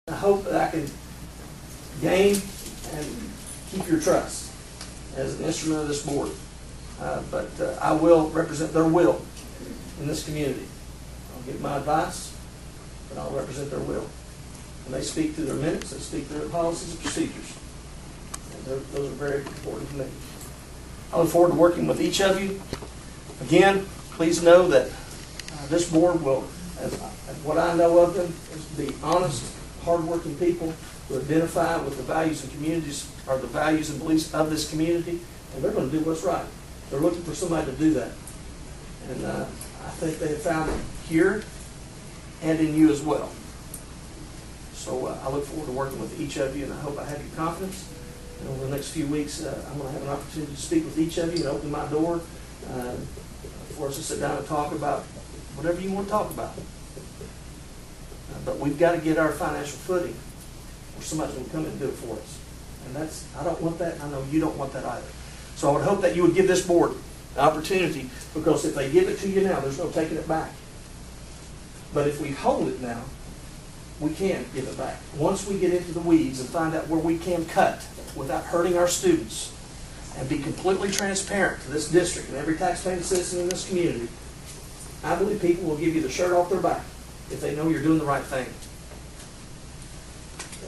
I hope that I can gain and keep your trust as an instrument of this board. But I will represent their will in this community. I'll give my advice, but I'll represent their will. And they speak through their minutes, they speak through their policies and procedures. And those are very important to me. I look forward to working with each of you. Again, please know that this board will, as what I know of them, is to be honest, hardworking people who identify with the values and communities, or the values and beliefs of this community, and they're going to do what's right. They're looking for somebody to do that. And I think they have found it here and in you as well. So I look forward to working with each of you, and I hope I have your confidence. And over the next few weeks, I'm going to have an opportunity to speak with each of you and open my door for us to sit down and talk about whatever you want to talk about. But we've got to get our financial footing, or somebody's going to come in and do it for us. And I don't want that. I know you don't want that either. So I would hope that you would give this board an opportunity, because if they give it to you now, there's no taking it back. But if we hold it now, we can give it back. Once we get into the weeds and find out where we can cut without hurting our students, and be completely transparent to this district and every taxpaying citizen in this community, I believe people will give you the shirt off their back if they know you're doing the right thing.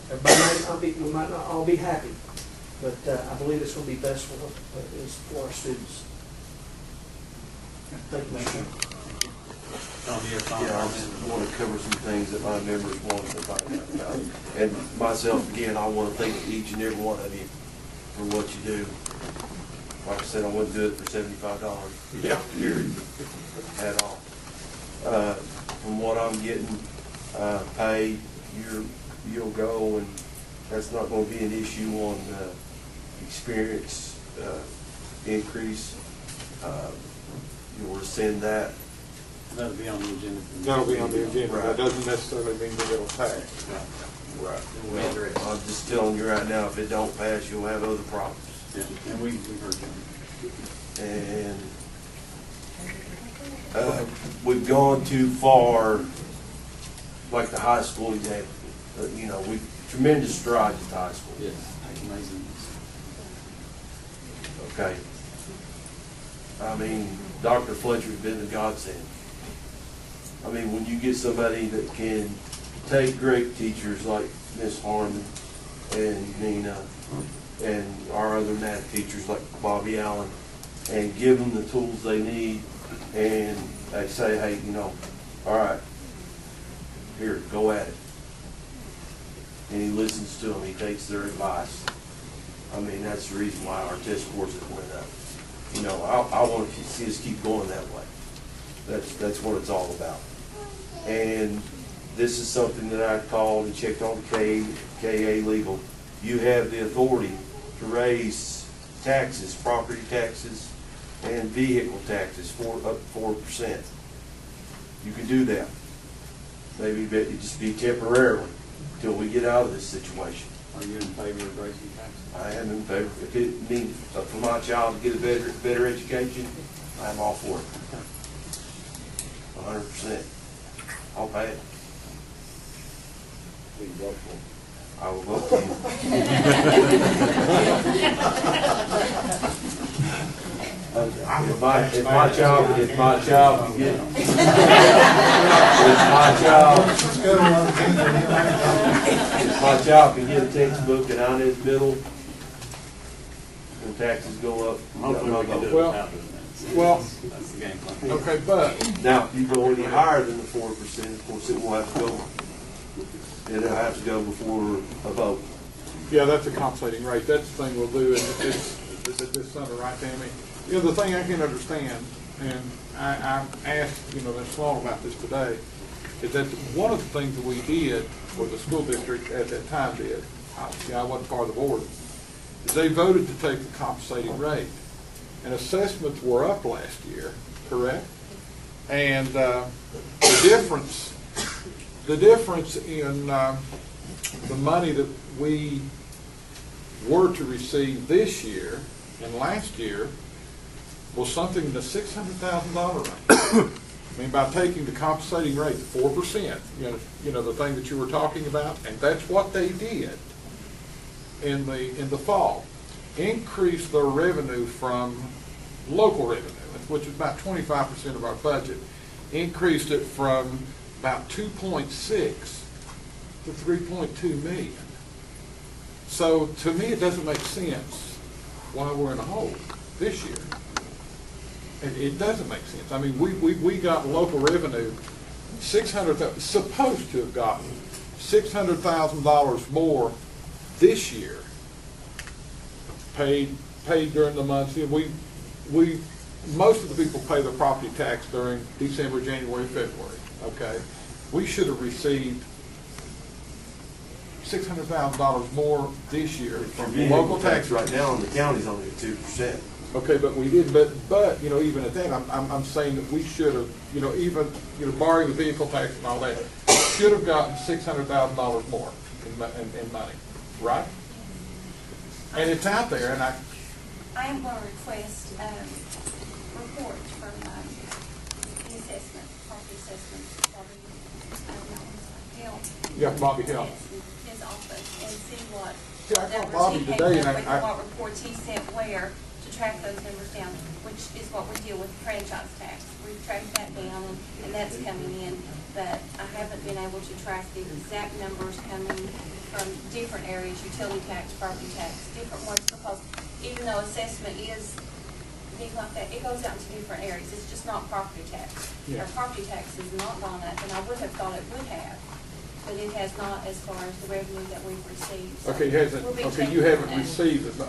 We might not all be happy, but I believe it's going to be best for our students. Thank you, Mr. Yeah, I just want to cover some things that my members wanted to find out about. And myself, again, I want to thank each and every one of you for what you do. Like I said, I wouldn't do it for $75. Yeah. Period. At all. From what I'm getting paid, you'll go, and that's not going to be an issue on experience increase. You'll rescind that. That'll be on the agenda. That'll be on the agenda. Right. That doesn't necessarily mean that it'll pass. Right. Well, I'm just telling you right now, if it don't pass, you'll have other problems. Yeah, and we've heard that. And we've gone too far, like the high school example. You know, we've tremendous strides at the high school. Yes, amazing. Okay. I mean, Dr. Fletcher's been a godsend. I mean, when you get somebody that can take great teachers like Miss Harmon and Nina and our other math teachers like Bobby Allen, and give them the tools they need, and they say, hey, you know, all right, here, go at it. And he listens to them, he takes their advice. I mean, that's the reason why our test scores have went up. You know, I want to see us keep going that way. That's what it's all about. And this is something that I called and checked on KA Legal. You have the authority to raise taxes, property taxes, and vehicle taxes up to 4%. You can do that. Maybe it just be temporarily until we get out of this situation. Are you in favor of raising taxes? I am in favor. If it means for my child to get a better education, I'm all for it. 100%. I'll pay it. Please vote for it. I will vote for you. If my child can get if my child can get a textbook and I'm in the middle, and taxes go up, Hopefully we can do it Well, without doing that. well, That's the game plan. Okay, but now, if you go any higher than the 4%, of course, it will have to go. It'll have to go before a vote. yeah, that's a compensating rate. That's the thing we'll do this summer, right, Tammy? You know, the thing I can understand, and I asked, Ms. Long about this today, is that one of the things that we did, or the school district at that time did, I wasn't part of the board, is they voted to take the compensating rate. And assessments were up last year, correct? And the difference in the money that we were to receive this year and last year was something in the $600,000 range. I mean, by taking the compensating rate to 4%, you know, the thing that you were talking about, and that's what they did in the fall, increased their revenue from local revenue, which is about 25% of our budget, increased it from about 2.6 to 3.2 million. So to me, it doesn't make sense why we're in a hole this year. It doesn't make sense. I mean, we got local revenue, supposed to have gotten $600,000 more this year, paid during the months. You know, most of the people pay their property tax during December, January, February. Okay, we should have received $600,000 more this year from local tax. Right now in the county's only at 2%. Okay, but we did, but you know, even at that, I'm saying that we should have, you know, even, you know, barring the vehicle tax and all that, should have gotten $600,000 more in money, right? And it's out there, and I am going to request report from the assessment, property assessment, Bobby Hill. His office, and see what Yeah, I called numbers Bobby he came today, up and with, I what reports he sent where to track those numbers down, which is what we deal with franchise tax. We've tracked that down, and that's coming in, but I haven't been able to track the exact numbers coming from different areas, utility tax, property tax, different ones, because even though assessment is things like that, it goes out into different areas. It's just not property tax. Yeah. Our property tax has not gone up, and I would have thought it would have, but it has not as far as the revenue that we've received. So Okay, okay, you haven't received it, but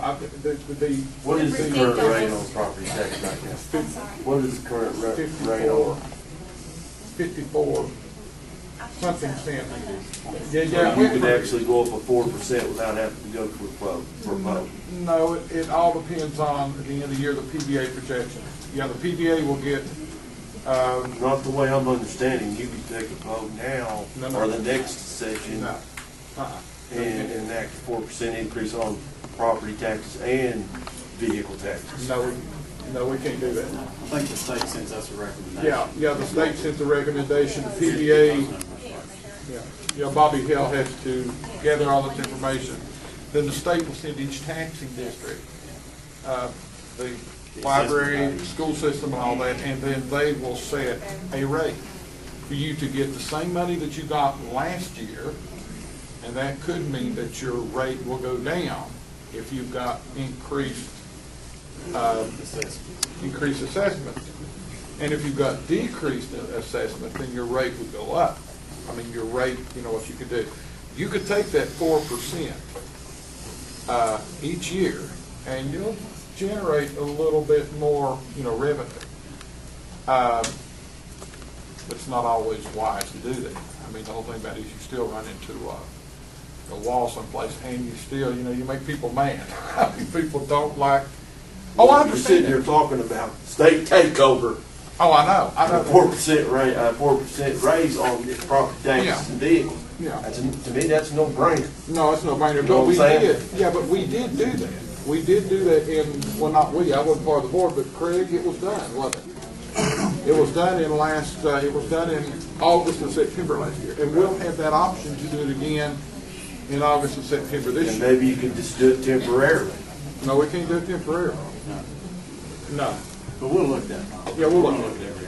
What is the Received current those. rate on property tax right now? I'm sorry. What is the current rate 54, on? 54, I think something so. cent. Uh-huh. Yeah, You could actually go up a 4% without having to go for a vote. No, it all depends on, at the end of the year, the PBA projection. Yeah, the PBA will get, Not the way I'm understanding. You could take a vote now No. or the next session no. and enact a 4% increase on property taxes and vehicle taxes. No, we can't do that. I think the state sends us a recommendation. Yeah, the state sends a recommendation, the PBA, yeah, Bobby Hill has to gather all this information. Then the state will send each taxing district, the library, school system and all that, and then they will set a rate for you to get the same money that you got last year, and that could mean that your rate will go down if you've got increased assessment. And if you've got decreased assessment, then your rate would go up. I mean, your rate, you know what you could do. You could take that 4% each year, and you'll generate a little bit more, you know, revenue. It's not always wise to do that. I mean, the whole thing about it is you still run into a wall someplace, and you still, you know, you make people mad. I mean, people don't like. Oh, I You're sitting understand. here talking about state takeover. Oh, I know. A 4% rate, 4% raise on property taxes and vehicles. Yeah. To me, that's no brainer. No, it's no brainer, know but what we I'm saying? did, yeah, but we did do that. We did do that in, well, not we, I wasn't part of the board, but Craig, it was done, wasn't it? It was done in August and September last year, and we'll have that option to do it again in August and September this And year. maybe you could just do it temporarily. No, we can't do it temporarily. No. But we'll look at that. Yeah, we'll look at at every